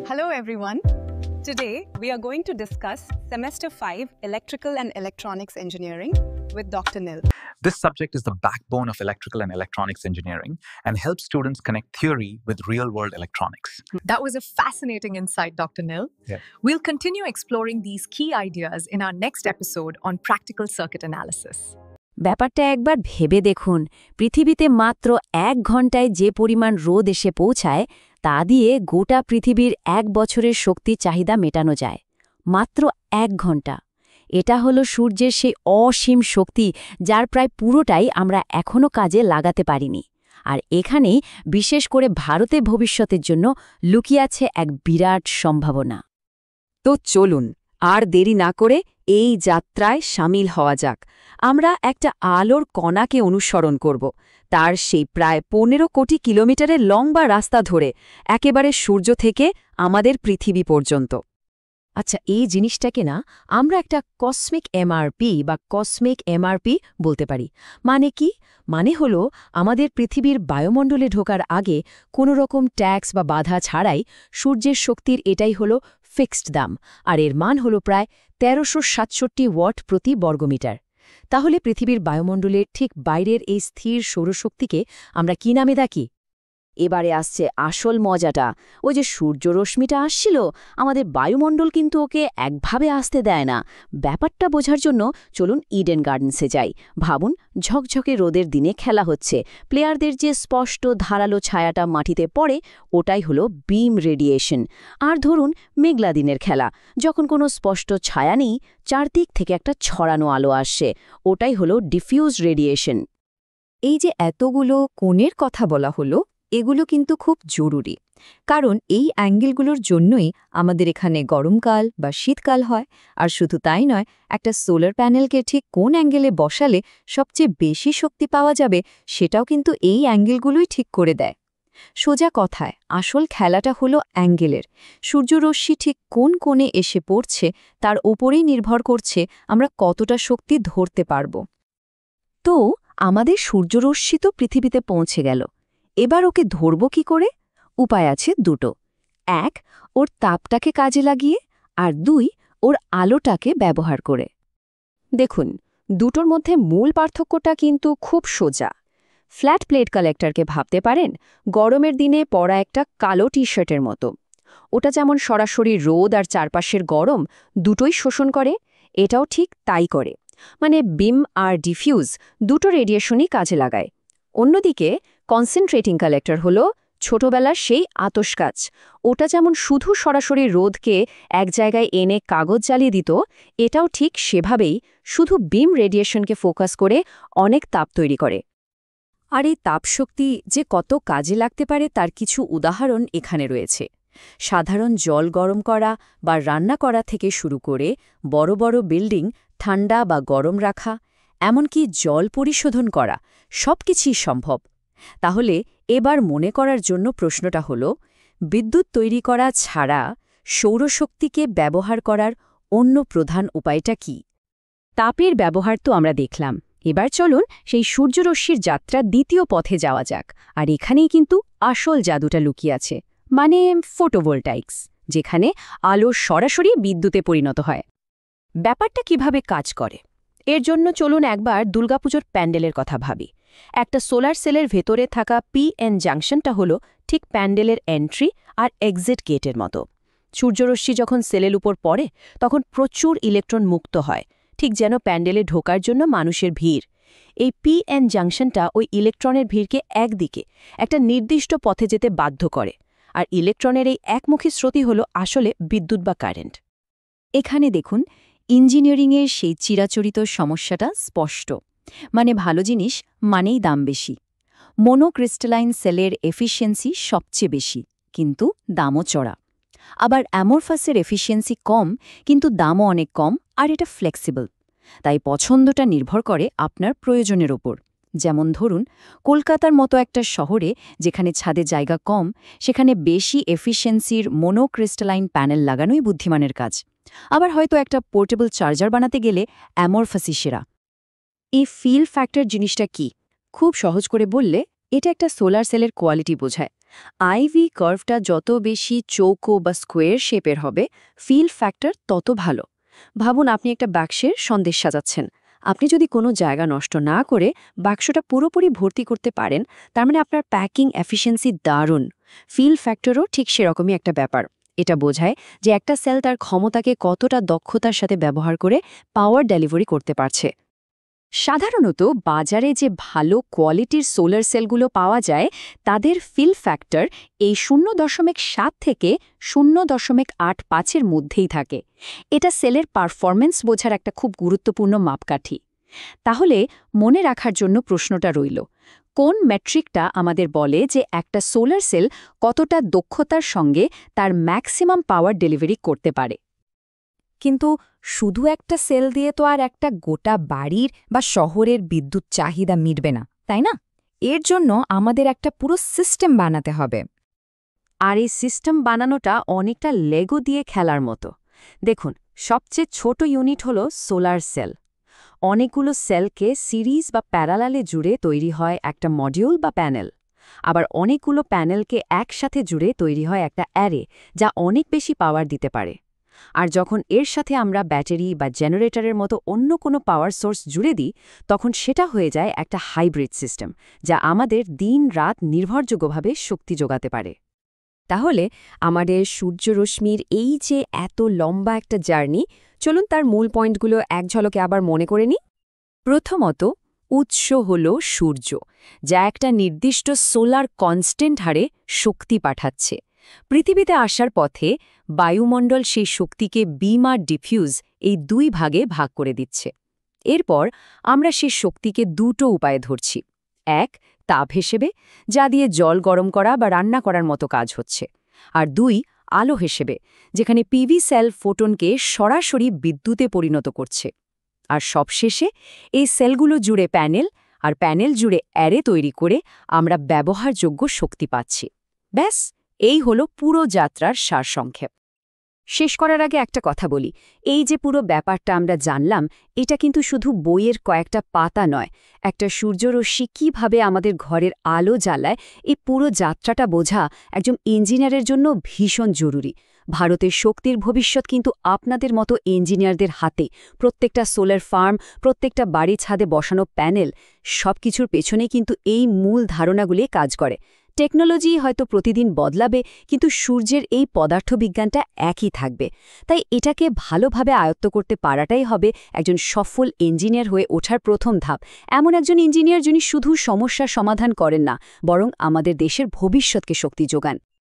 Hello everyone. Today we are going to discuss Semester 5 Electrical and Electronics Engineering with Dr. Nil. This subject is the backbone of electrical and electronics engineering and helps students connect theory with real-world electronics. That was a fascinating insight, Dr. Nil. Yeah. We'll continue exploring these key ideas in our next episode on practical circuit analysis. ব্যাপারটা একবার ভেবে দেখুন, পৃথিবীতে মাত্র 1 ঘন্টায় যে পরিমাণ রোদ এসে পৌঁছায় তা দিয়ে গোটা পৃথিবীর 1 বছরের শক্তি চাহিদা মেটানো যায়। মাত্র 1 ঘন্টা। এটা হলো সূর্যের সেই অসীম শক্তি যার প্রায় পুরোটাই আমরা এখনো কাজে লাগাতে পারিনি। আর এখানেই বিশেষ করে ভারতের ভবিষ্যতের জন্য লুকিয়ে আছে এক বিরাট সম্ভাবনা। তো চলুন আর দেরি না করে এই যাত্রায় সামিল হওয়া যাক। আমরা একটা আলোর কণাকে অনুসরণ করব, তার সেই প্রায় 15 কোটি কিলোমিটারের লম্বা রাস্তা ধরে একেবারে সূর্য থেকে আমাদের পৃথিবী পর্যন্ত। আচ্ছা, এই জিনিসটাকে না আমরা একটা কসমিক এমআরপি বলতে পারি। মানে কি? মানে হলো আমাদের পৃথিবীর বায়ুমণ্ডলে ঢোকার আগে কোনো রকম ট্যাক্স বা বাধা ছাড়াই সূর্যের শক্তির এটাই হলো ফিক্সড দাম, আর এর মান হলো প্রায় 1367 ওয়াট প্রতি বর্গমিটার। তাহলে পৃথিবীর বায়ুমণ্ডলের ঠিক বাইরের এই স্থির সৌরশক্তিকে আমরা কি নামে ডাকি? এবারে আসছে আসল মজাটা। ওই যে সূর্যরশ্মিটা আসছিল, আমাদের বায়ুমণ্ডল কিন্তু ওকে একভাবে আসতে দেয় না। ব্যাপারটা বোঝার জন্য চলুন ইডেন গার্ডেন্সে যাই। ভাবুন, ঝকঝকে রোদের দিনে খেলা হচ্ছে, প্লেয়ারদের যে স্পষ্ট ধারালো ছায়াটা মাটিতে পড়ে ওটাই হলো বিম রেডিয়েশন। আর ধরুন মেঘলা দিনের খেলা, যখন কোনো স্পষ্ট ছায়া নেই, চারদিক থেকে একটা ছড়ানো আলো আসছে, ওটাই হলো ডিফিউজ রেডিয়েশন। এই যে এতগুলো কোণের কথা বলা হলো, এগুলো কিন্তু খুব জরুরি, কারণ এই অ্যাঙ্গেলগুলোর জন্যই আমাদের এখানে গরমকাল বা শীতকাল হয়। আর শুধু তাই নয়, একটা সোলার প্যানেলকে ঠিক কোন অ্যাঙ্গেলে বসালে সবচেয়ে বেশি শক্তি পাওয়া যাবে সেটাও কিন্তু এই অ্যাঙ্গেলগুলোই ঠিক করে দেয়। সোজা কথায় আসল খেলাটা হলো অ্যাঙ্গেলের। সূর্যরশ্মি ঠিক কোন কোণে এসে পড়ছে তার ওপরেই নির্ভর করছে আমরা কতটা শক্তি ধরতে পারব। তো আমাদের সূর্যরশ্মি তো পৃথিবীতে পৌঁছে গেল, এবার ওকে ধরব কি করে? উপায় আছে দুটো। 1, ওর তাপটাকে কাজে লাগিয়ে, আর 2, ওর আলোটাকে ব্যবহার করে। দেখুন, দুটোর মধ্যে মূল পার্থক্যটা কিন্তু খুব সোজা। ফ্ল্যাট প্লেট কালেক্টরকে ভাবতে পারেন গরমের দিনে পরা একটা কালো টি শার্টের মতো। ওটা যেমন সরাসরি রোদ আর চারপাশের গরম দুটোই শোষণ করে, এটাও ঠিক তাই করে। মানে বিম আর ডিফিউজ দুটো রেডিয়েশনই কাজে লাগায়। অন্যদিকে কনসেন্ট্রেটিং কালেক্টর হলো ছোটবেলার সেই আতশকাচ। ওটা যেমন শুধু সরাসরি রোদকে এক জায়গায় এনে কাগজ জ্বালিয়ে দিত, এটাও ঠিক সেভাবেই শুধু বিম রেডিয়েশনকে ফোকাস করে অনেক তাপ তৈরি করে। আর এই তাপশক্তি যে কত কাজে লাগতে পারে তার কিছু উদাহরণ এখানে রয়েছে। সাধারণ জল গরম করা বা রান্না করা থেকে শুরু করে বড় বড় বিল্ডিং ঠান্ডা বা গরম রাখা, এমনকি জল পরিশোধন করা, সবকিছুই সম্ভব। তাহলে এবার মনে করার জন্য প্রশ্নটা হলো, বিদ্যুৎ তৈরি করা ছাড়া সৌরশক্তিকে ব্যবহার করার অন্য প্রধান উপায়টা কি? তাপের ব্যবহার তো আমরা দেখলাম, এবার চলুন সেই সূর্যরশ্মির যাত্রা দ্বিতীয় পথে যাওয়া যাক। আর এখানেই কিন্তু আসল জাদুটা লুকিয়ে আছে, মানে ফটোভোল্টাইক্স, যেখানে আলো সরাসরি বিদ্যুতে পরিণত হয়। ব্যাপারটা কিভাবে কাজ করে? এর জন্য চলুন একবার দুর্গাপুজোর প্যান্ডেলের কথা ভাবি। একটা সোলার সেলের ভেতরে থাকা পিএন জাংশনটা হলো ঠিক প্যান্ডেলের এন্ট্রি আর এক্সিট গেটের মতো। সূর্যরশ্মি যখন সেলের উপর পড়ে তখন প্রচুর ইলেকট্রন মুক্ত হয়, ঠিক যেন প্যান্ডেলে ঢোকার জন্য মানুষের ভিড়। এই পিএন জাংশনটা ওই ইলেকট্রনের ভিড়কে একদিকে একটা নির্দিষ্ট পথে যেতে বাধ্য করে, আর ইলেকট্রনের এই একমুখী স্রোতই হলো আসলে বিদ্যুৎ বা কারেন্ট। এখানে দেখুন, ইঞ্জিনিয়ারিংয়ের সেই চিরাচরিত সমস্যাটা স্পষ্ট। মানে ভালো জিনিস মানেই দাম বেশি। মোনোক্রিস্টালাইন সেলের এফিসিয়েন্সি সবচেয়ে বেশি, কিন্তু দামও চড়া। আবার অ্যামরফাসের এফিসিয়েন্সি কম, কিন্তু দামও অনেক কম, আর এটা ফ্লেক্সিবল। তাই পছন্দটা নির্ভর করে আপনার প্রয়োজনের ওপর। যেমন ধরুন, কলকাতার মতো একটা শহরে যেখানে ছাদে জায়গা কম, সেখানে বেশি এফিসিয়েন্সির মোনোক্রিস্টালাইন প্যানেল লাগানোই বুদ্ধিমানের কাজ। আবার হয়তো একটা পোর্টেবল চার্জার বানাতে গেলে অ্যামরফাসই সেরা। এই ফিল ফ্যাক্টর জিনিসটা কি? খুব সহজ করে বললে এটা একটা সোলার সেলের কোয়ালিটি বোঝায়। আইভি কার্ভটা যত বেশি চৌকো বা স্কোয়ার শেপের হবে, ফিল ফ্যাক্টর তত ভালো। ভাবুন আপনি একটা বাক্সের সন্দেশ সাজাচ্ছেন। আপনি যদি কোনো জায়গা নষ্ট না করে বাক্সটা পুরোপুরি ভর্তি করতে পারেন, তার মানে আপনার প্যাকিং এফিসিয়েন্সি দারুণ। ফিল ফ্যাক্টরও ঠিক সেরকমই একটা ব্যাপার। এটা বোঝায় যে একটা সেল তার ক্ষমতাকে কতটা দক্ষতার সাথে ব্যবহার করে পাওয়ার ডেলিভারি করতে পারছে। সাধারণত বাজারে যে ভালো কোয়ালিটির সোলার সেলগুলো পাওয়া যায়, তাদের ফিল ফ্যাক্টর এই 0.7 থেকে 0.85-এর মধ্যেই থাকে। এটা সেলের পারফরম্যান্স বোঝার একটা খুব গুরুত্বপূর্ণ মাপকাঠি। তাহলে মনে রাখার জন্য প্রশ্নটা রইল, কোন মেট্রিকটা আমাদের বলে যে একটা সোলার সেল কতটা দক্ষতার সঙ্গে তার ম্যাক্সিমাম পাওয়ার ডেলিভারি করতে পারে? কিন্তু শুধু একটা সেল দিয়ে তো আর একটা গোটা বাড়ির বা শহরের বিদ্যুৎ চাহিদা মিটবে না, তাই না? এর জন্য আমাদের একটা পুরো সিস্টেম বানাতে হবে। আর এই সিস্টেম বানানোটা অনেকটা লেগো দিয়ে খেলার মতো। দেখুন, সবচেয়ে ছোট ইউনিট হলো সোলার সেল। অনেকগুলো সেলকে সিরিজ বা প্যারালালে জুড়ে তৈরি হয় একটা মডিউল বা প্যানেল। আবার অনেকগুলো প্যানেলকে একসাথে জুড়ে তৈরি হয় একটা অ্যারে, যা অনেক বেশি পাওয়ার দিতে পারে। আর যখন এর সাথে আমরা ব্যাটারি বা জেনারেটরের মতো অন্য কোনো পাওয়ার সোর্স জুড়ে দিই, তখন সেটা হয়ে যায় একটা হাইব্রিড সিস্টেম, যা আমাদের দিন-রাত নির্ভরযোগ্যভাবে শক্তি যোগাতে পারে। তাহলে আমাদের সূর্যরশ্মির এই যে এত লম্বা একটা জার্নি, চলুন তার মূল পয়েন্টগুলো এক ঝলকে আবার মনে করে নিই। প্রথমত, উৎস হল সূর্য, যা একটা নির্দিষ্ট সোলার কনস্ট্যান্ট হারে শক্তি পাঠাচ্ছে। পৃথিবীতে আসার পথে বায়ুমণ্ডল সেই শক্তিকে বিম আর ডিফিউজ এই দুই ভাগে ভাগ করে দিচ্ছে। এরপর আমরা সেই শক্তিকে দুটো উপায়ে ধরছি। এক, তাপ হিসেবে, যা দিয়ে জল গরম করা বা রান্না করার মতো কাজ হচ্ছে। আর দুই, আলো হিসেবে, যেখানে পিভি সেল ফোটনকে সরাসরি বিদ্যুতে পরিণত করছে। আর সবশেষে এই সেলগুলো জুড়ে প্যানেল, আর প্যানেল জুড়ে অ্যারে তৈরি করে আমরা ব্যবহারযোগ্য শক্তি পাচ্ছি। ব্যাস, এই হলো পুরো যাত্রার সারসংক্ষেপ। শেষ করার আগে একটা কথা বলি, এই যে পুরো ব্যাপারটা আমরা জানলাম, এটা কিন্তু শুধু বইয়ের কয়েকটা পাতা নয়। একটা সূর্যরশ্মি কীভাবে আমাদের ঘরের আলো জ্বালায়, এই পুরো যাত্রাটা বোঝা একজন ইঞ্জিনিয়ারের জন্য ভীষণ জরুরি। ভারতের শক্তির ভবিষ্যৎ কিন্তু আপনাদের মতো ইঞ্জিনিয়ারদের হাতে। প্রত্যেকটা সোলার ফার্ম, প্রত্যেকটা বাড়ি ছাদে বসানো প্যানেল, সবকিছুর পেছনে কিন্তু এই মূল ধারণাগুলি কাজ করে। টেকনোলজি হয়তো প্রতিদিন বদলাবে, কিন্তু সূর্যের এই পদার্থবিজ্ঞানটা একই থাকবে। তাই এটাকে ভালোভাবে আয়ত্ত করতে পারাটাই হবে একজন সফল ইঞ্জিনিয়ার হয়ে ওঠার প্রথম ধাপ। এমন একজন ইঞ্জিনিয়ার যিনি শুধু সমস্যার সমাধান করেন না, বরং আমাদের দেশের ভবিষ্যৎকে শক্তি যোগান।